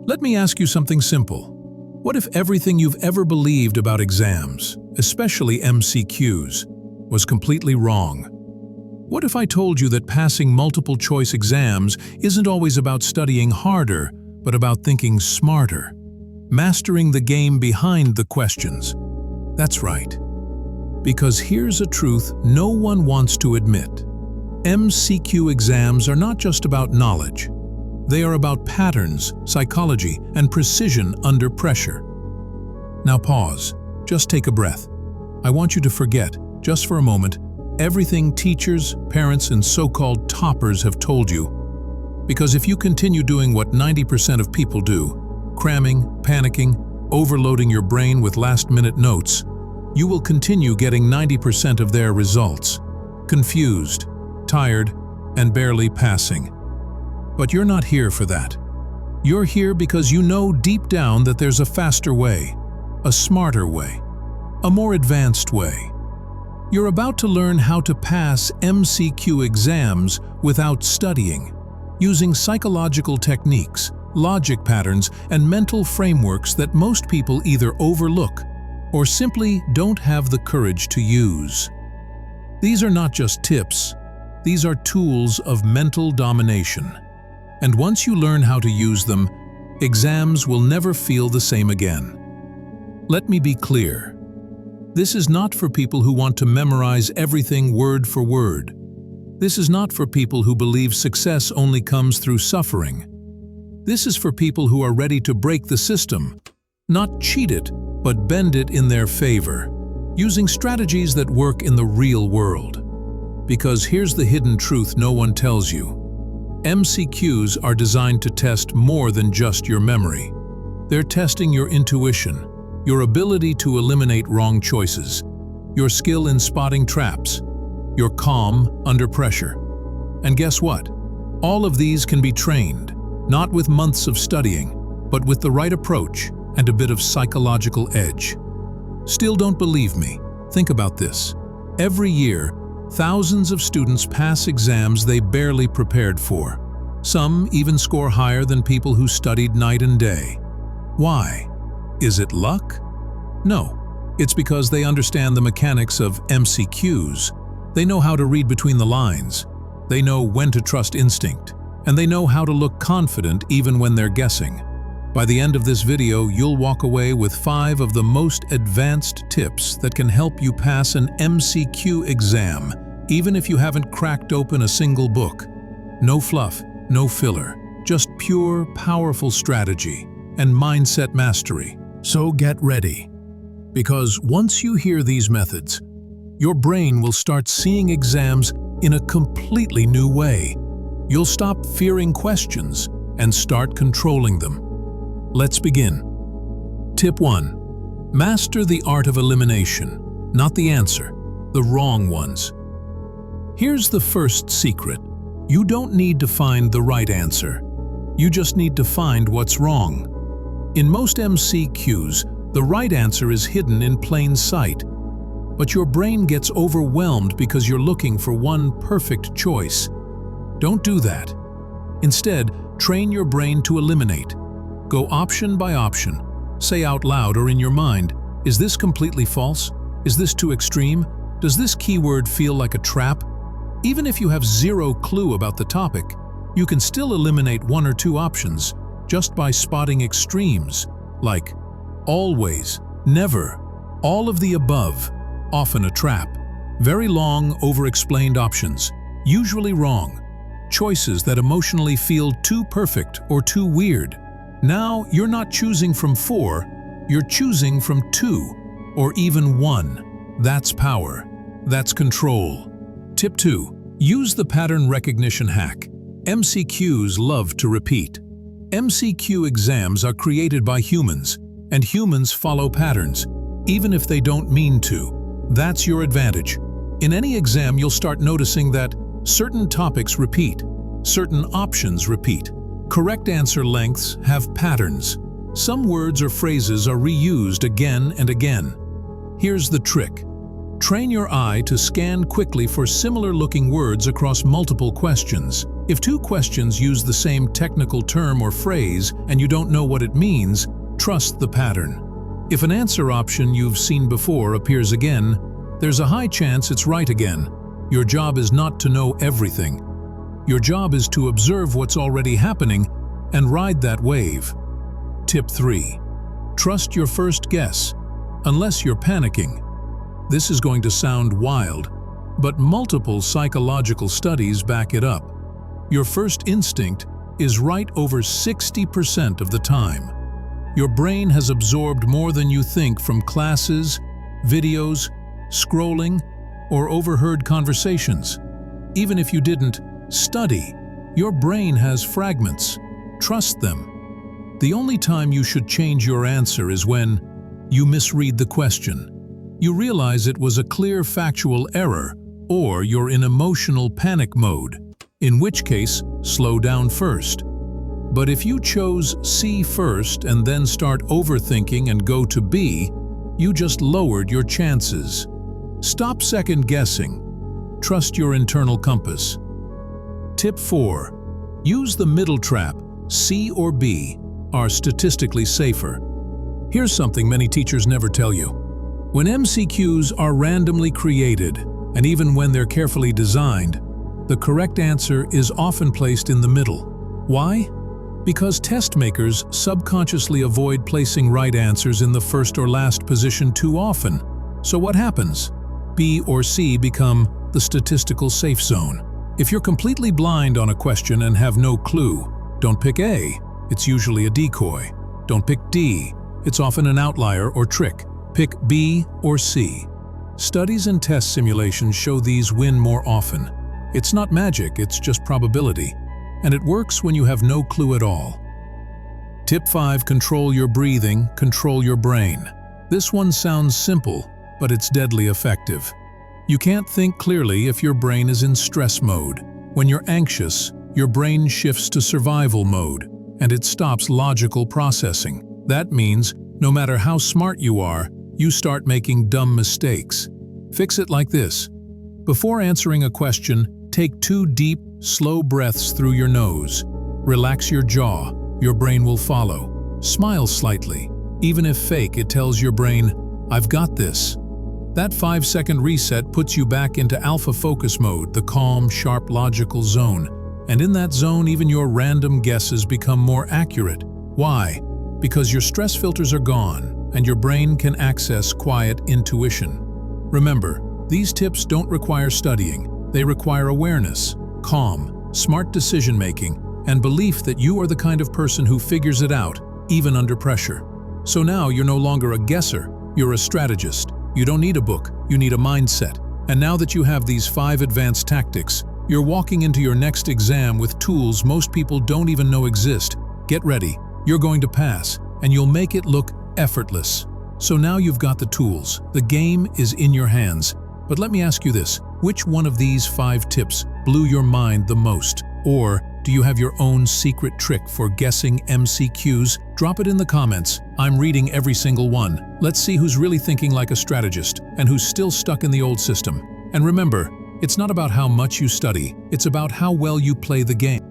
Let me ask you something simple. What if everything you've ever believed about exams, especially MCQs, was completely wrong? What if I told you that passing multiple-choice exams isn't always about studying harder, but about thinking smarter, mastering the game behind the questions? That's right. Because here's a truth no one wants to admit. MCQ exams are not just about knowledge. They are about patterns, psychology, and precision under pressure. Now pause. Just take a breath. I want you to forget, just for a moment, everything teachers, parents, and so-called toppers have told you. Because if you continue doing what 90% of people do, cramming, panicking, overloading your brain with last-minute notes, you will continue getting 90% of their results. Confused, tired, and barely passing. But you're not here for that. You're here because you know deep down that there's a faster way, a smarter way, a more advanced way. You're about to learn how to pass MCQ exams without studying, using psychological techniques, logic patterns, and mental frameworks that most people either overlook or simply don't have the courage to use. These are not just tips, these are tools of mental domination. And once you learn how to use them, exams will never feel the same again. Let me be clear. This is not for people who want to memorize everything word for word. This is not for people who believe success only comes through suffering. This is for people who are ready to break the system, not cheat it, but bend it in their favor, using strategies that work in the real world. Because here's the hidden truth no one tells you. MCQs are designed to test more than just your memory. They're testing your intuition, your ability to eliminate wrong choices, your skill in spotting traps, your calm under pressure. And guess what? All of these can be trained, not with months of studying, but with the right approach and a bit of psychological edge. Still don't believe me? Think about this. Every year, thousands of students pass exams they barely prepared for. Some even score higher than people who studied night and day. Why? Is it luck? No. It's because they understand the mechanics of MCQs. They know how to read between the lines. They know when to trust instinct. And they know how to look confident even when they're guessing. By the end of this video, you'll walk away with 5 of the most advanced tips that can help you pass an MCQ exam, even if you haven't cracked open a single book. No fluff, no filler, just pure, powerful strategy and mindset mastery. So get ready. Because once you hear these methods, your brain will start seeing exams in a completely new way. You'll stop fearing questions and start controlling them. Let's begin. Tip 1. Master the art of elimination, not the answer, the wrong ones. Here's the first secret. You don't need to find the right answer. You just need to find what's wrong. In most MCQs, the right answer is hidden in plain sight. But your brain gets overwhelmed because you're looking for one perfect choice. Don't do that. Instead, train your brain to eliminate. Go option by option. Say out loud or in your mind, is this completely false? Is this too extreme? Does this keyword feel like a trap? Even if you have zero clue about the topic, you can still eliminate 1 or 2 options just by spotting extremes, like always, never, all of the above, often a trap. Very long, over-explained options, usually wrong. Choices that emotionally feel too perfect or too weird. Now you're not choosing from 4, you're choosing from 2 or even 1. That's power. That's control. Tip 2. Use the pattern recognition hack. MCQs love to repeat. MCQ exams are created by humans, and humans follow patterns, even if they don't mean to. That's your advantage. In any exam, you'll start noticing that certain topics repeat, certain options repeat. Correct answer lengths have patterns. Some words or phrases are reused again and again. Here's the trick. Train your eye to scan quickly for similar-looking words across multiple questions. If two questions use the same technical term or phrase and you don't know what it means, trust the pattern. If an answer option you've seen before appears again, there's a high chance it's right again. Your job is not to know everything. Your job is to observe what's already happening and ride that wave. Tip 3. Trust your first guess, unless you're panicking. This is going to sound wild, but multiple psychological studies back it up. Your first instinct is right over 60% of the time. Your brain has absorbed more than you think from classes, videos, scrolling, or overheard conversations. Even if you didn't study, your brain has fragments. Trust them. The only time you should change your answer is when you misread the question. You realize it was a clear factual error, or you're in emotional panic mode, in which case, slow down first. But if you chose C first and then start overthinking and go to B, you just lowered your chances. Stop second-guessing. Trust your internal compass. Tip 4. Use the middle trap. C or B are statistically safer. Here's something many teachers never tell you. When MCQs are randomly created, and even when they're carefully designed, the correct answer is often placed in the middle. Why? Because test makers subconsciously avoid placing right answers in the first or last position too often. So what happens? B or C become the statistical safe zone. If you're completely blind on a question and have no clue, don't pick A. It's usually a decoy. Don't pick D. It's often an outlier or trick. Pick B or C. Studies and test simulations show these win more often. It's not magic, it's just probability. And it works when you have no clue at all. Tip 5. Control your breathing, control your brain. This one sounds simple, but it's deadly effective. You can't think clearly if your brain is in stress mode. When you're anxious, your brain shifts to survival mode, and it stops logical processing. That means, no matter how smart you are, you start making dumb mistakes. Fix it like this. Before answering a question, take 2 deep, slow breaths through your nose. Relax your jaw. Your brain will follow. Smile slightly. Even if fake, it tells your brain, "I've got this." That 5-second reset puts you back into alpha focus mode, the calm, sharp, logical zone. And in that zone, even your random guesses become more accurate. Why? Because your stress filters are gone, and your brain can access quiet intuition. Remember, these tips don't require studying. They require awareness, calm, smart decision-making, and belief that you are the kind of person who figures it out, even under pressure. So now you're no longer a guesser, you're a strategist. You don't need a book, you need a mindset. And now that you have these 5 advanced tactics, you're walking into your next exam with tools most people don't even know exist. Get ready, you're going to pass, and you'll make it look effortless. So now you've got the tools, the game is in your hands. But let me ask you this, which one of these 5 tips blew your mind the most? Or do you have your own secret trick for guessing MCQs? Drop it in the comments. I'm reading every single one. Let's see who's really thinking like a strategist and who's still stuck in the old system. And remember, it's not about how much you study, it's about how well you play the game.